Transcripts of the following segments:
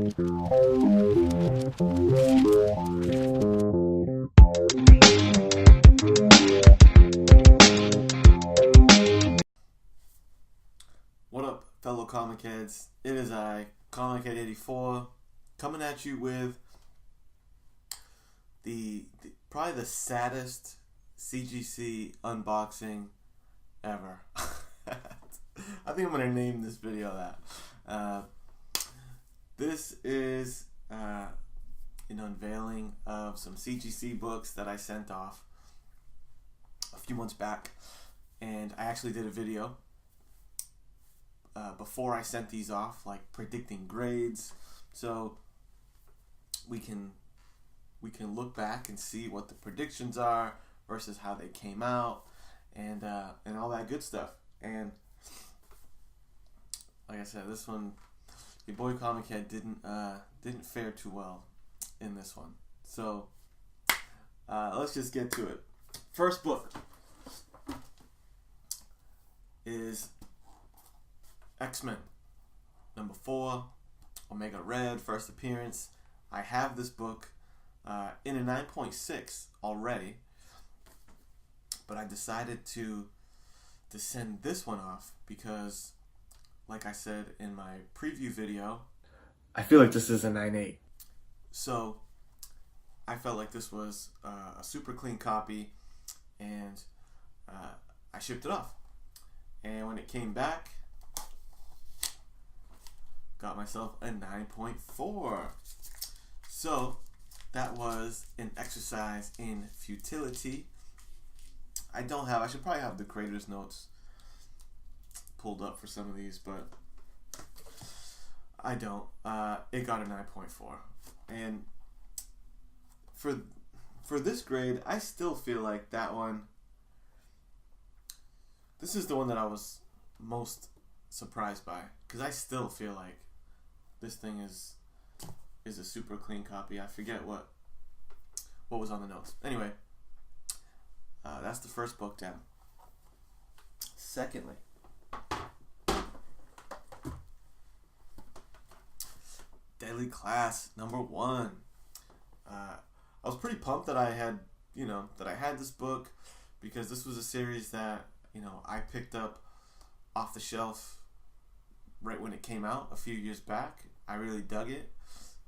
What up, fellow Comicheads? It is I, Comichead 84, coming at you with the probably the saddest CGC unboxing ever. I think I'm gonna name this video that. This is an unveiling of some CGC books that I sent off a few months back, and I actually did a video before I sent these off, like predicting grades, so we can look back and see what the predictions are versus how they came out, and all that good stuff. And like I said, this one, your boy Comichead didn't fare too well in this one. So let's just get to it. First book is X-Men number 4, Omega Red, first appearance. I have this book in a 9.6 already, but I decided to send this one off because, like I said in my preview video, I feel like this is a 9.8. So I felt like this was a super clean copy, and I shipped it off. And when it came back, got myself a 9.4. So that was an exercise in futility. I should probably have the creator's notes pulled up for some of these, but I don't. It got a 9.4. And for this grade, I still feel like that one, this is the one that I was most surprised by, because I still feel like this thing is a super clean copy. I forget what was on the notes. Anyway, that's the first book down. Secondly, Deadly Class number 1. I was pretty pumped that I had this book, because this was a series that I picked up off the shelf right when it came out a few years back. I really dug it.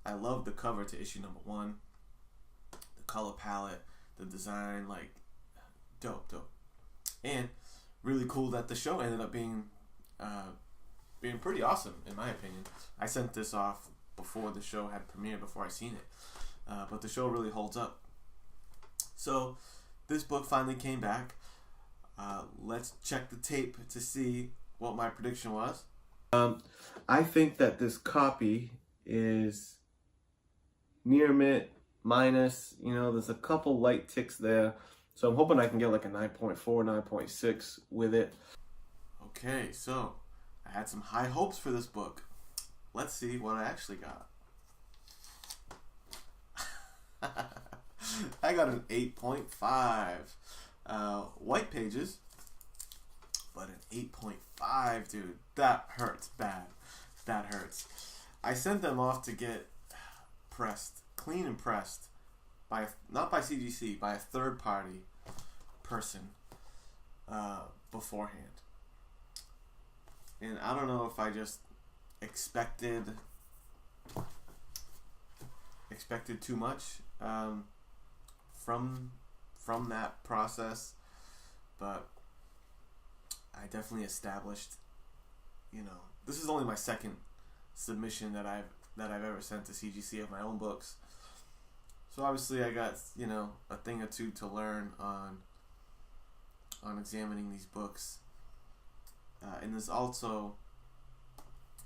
I loved the cover to issue number 1, the color palette, the design, like dope. And really cool that the show ended up being pretty awesome, in my opinion. I sent this off before the show had premiered, before I seen it, but the show really holds up. So this book finally came back. Let's check the tape to see what my prediction was. I think that this copy is near mint, minus, there's a couple light ticks there. So I'm hoping I can get like a 9.4, 9.6 with it. Okay, so I had some high hopes for this book. Let's see what I actually got. I got an 8.5. White pages, but an 8.5, dude. That hurts bad. That hurts. I sent them off to get pressed, clean and pressed, not by CGC, by a third party person beforehand. And I don't know if I just expected too much from that process, but I definitely established, this is only my second submission that I've ever sent to CGC of my own books. So obviously I got, a thing or two to learn on examining these books. And there's also,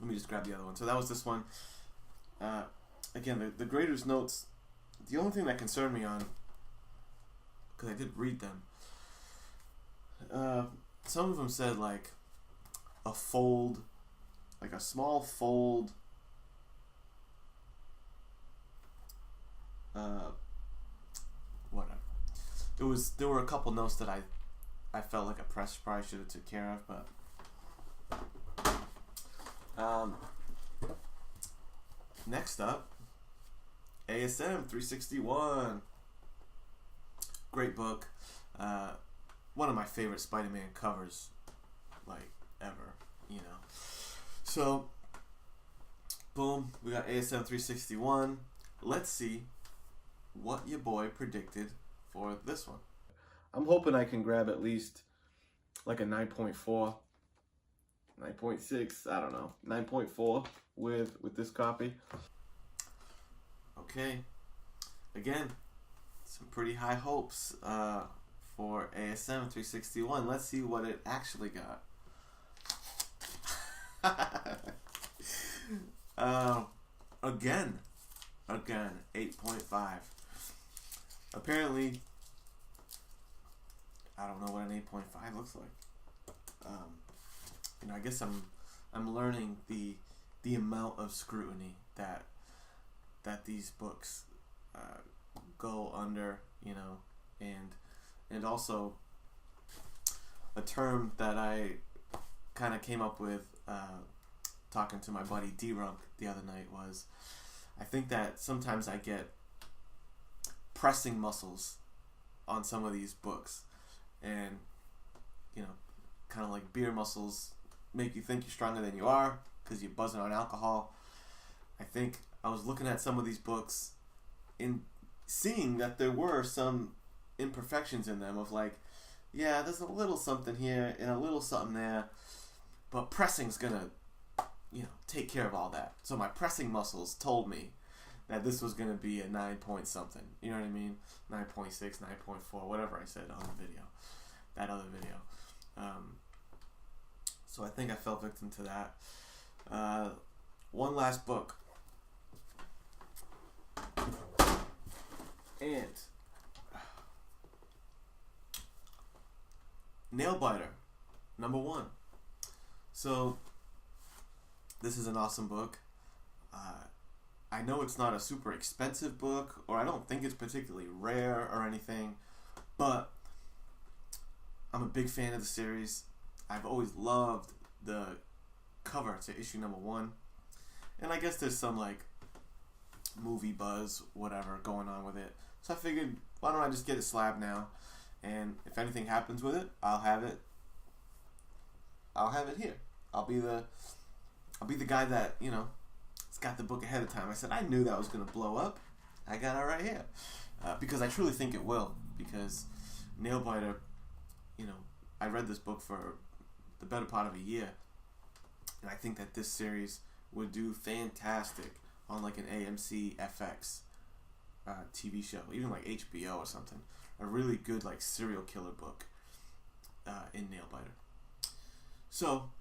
let me just grab the other one. So that was this one. Again, the grader's notes, the only thing that concerned me on, because I did read them, some of them said like a fold, like a small fold, whatever. There were a couple notes that I felt like a press probably should have took care of, but next up, ASM 361. Great book. One of my favorite Spider-Man covers, like, ever, you know. So, boom, we got ASM 361. Let's see what your boy predicted for this one. I'm hoping I can grab at least like a 9.4, 9.6, I don't know, 9.4 with this copy. Okay, again, some pretty high hopes for ASM 361. Let's see what it actually got. Again, 8.5. Apparently, I don't know what an 8.5 looks like. You know, I guess I'm learning the amount of scrutiny that these books go under, you know, and also a term that I kind of came up with talking to my buddy D-Runk the other night was, I think that sometimes I get pressing muscles on some of these books, and you know, kind of like beer muscles make you think you're stronger than you are because you're buzzing on alcohol. I think I was looking at some of these books and seeing that there were some imperfections in them of like, yeah, there's a little something here and a little something there, but pressing's gonna, you know, take care of all that. So my pressing muscles told me that this was gonna be a 9 point something. You know what I mean? 9.6, 9.4, whatever I said on the video, that other video. So I think I fell victim to that. One last book. And Nailbiter, #1. So this is an awesome book. I know it's not a super expensive book, or I don't think it's particularly rare or anything, but I'm a big fan of the series. I've always loved the cover to issue #1, and I guess there's some like movie buzz, whatever, going on with it. So I figured, why don't I just get it slabbed now, and if anything happens with it, I'll have it here. I'll be the guy that, you know, has got the book ahead of time. I said I knew that was gonna blow up. I got it right here, because I truly think it will. Because Nailbiter, you know, I read this book for the better part of a year, and I think that this series would do fantastic on like an AMC FX TV show, even like HBO or something. A really good like serial killer book in Nailbiter. So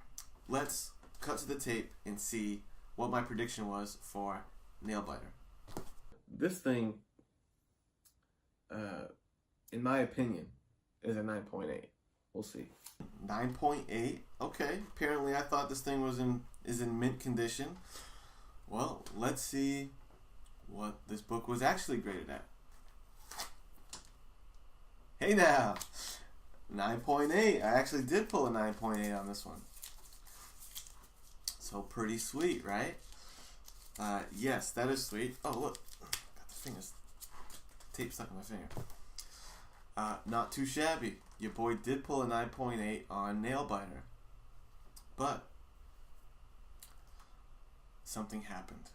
let's cut to the tape and see what my prediction was for Nailbiter. This thing, in my opinion, is a 9.8. We'll see. 9.8. Okay. Apparently, I thought this thing is in mint condition. Well, let's see what this book was actually graded at. Hey now, 9.8. I actually did pull a 9.8 on this one. So pretty sweet, right? Yes, that is sweet. Oh, look. Got the fingers. Tape stuck in my finger. Not too shabby. Your boy did pull a 9.8 on Nailbiter. But something happened.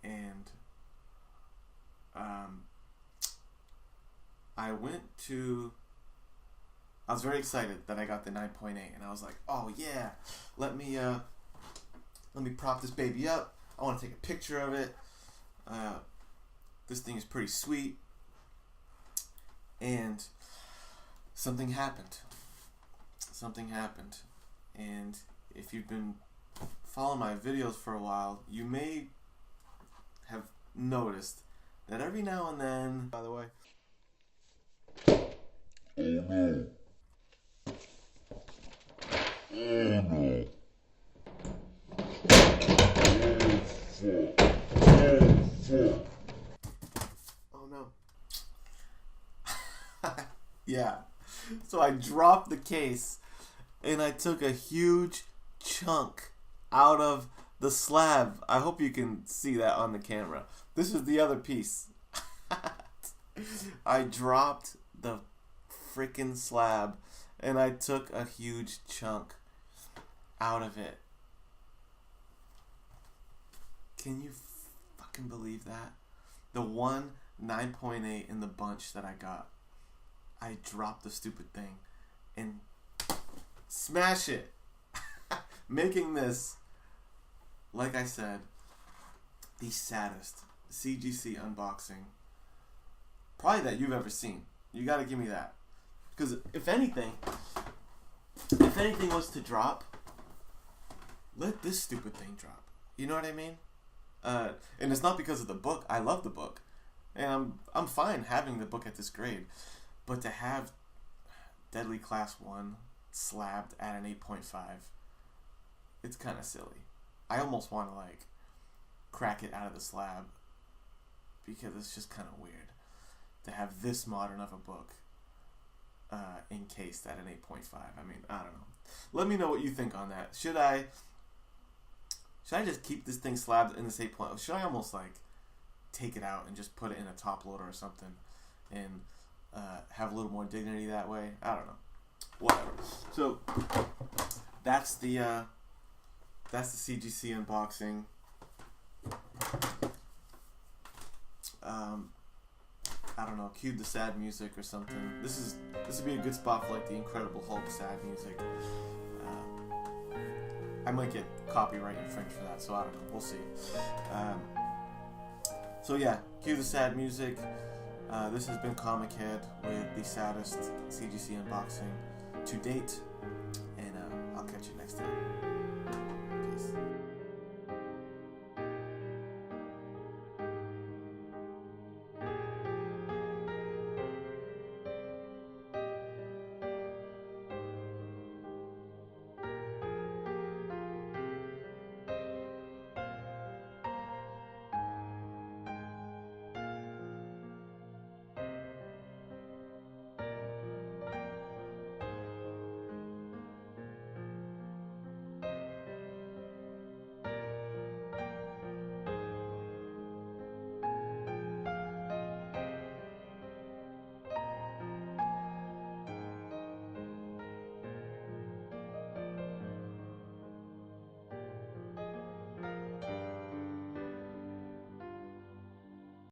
And I was very excited that I got the 9.8, and I was like, oh yeah, let me prop this baby up. I want to take a picture of it. This thing is pretty sweet. And something happened. And if you've been following my videos for a while, you may have noticed that every now and then, by the way. Oh no. Oh no. Oh no. Yeah. So I dropped the case and I took a huge chunk out of the slab. I hope you can see that on the camera. This is the other piece. I dropped the freaking slab, and I took a huge chunk out of it. Can you fucking believe that? The one 9.8 in the bunch that I got, I dropped the stupid thing and smash it. Making this, like I said, the saddest CGC unboxing probably that you've ever seen. You gotta give me that. Because if anything was to drop, let this stupid thing drop. You know what I mean? And it's not because of the book. I love the book. And I'm fine having the book at this grade. But to have Deadly Class 1 slabbed at an 8.5, it's kind of silly. I almost want to, like, crack it out of the slab because it's just kind of weird to have this modern of a book encased at an 8.5. I mean, I don't know. Let me know what you think on that. Should I just keep this thing slabbed in this 8.0? Should I almost, like, take it out and just put it in a top loader or something and have a little more dignity that way? I don't know. Whatever. So that's the CGC unboxing. I don't know, cue the sad music or something. This would be a good spot for like the Incredible Hulk sad music. I might get copyright infringed for that, so I don't know. We'll see. So yeah, cue the sad music. This has been Comichead with the saddest CGC unboxing to date.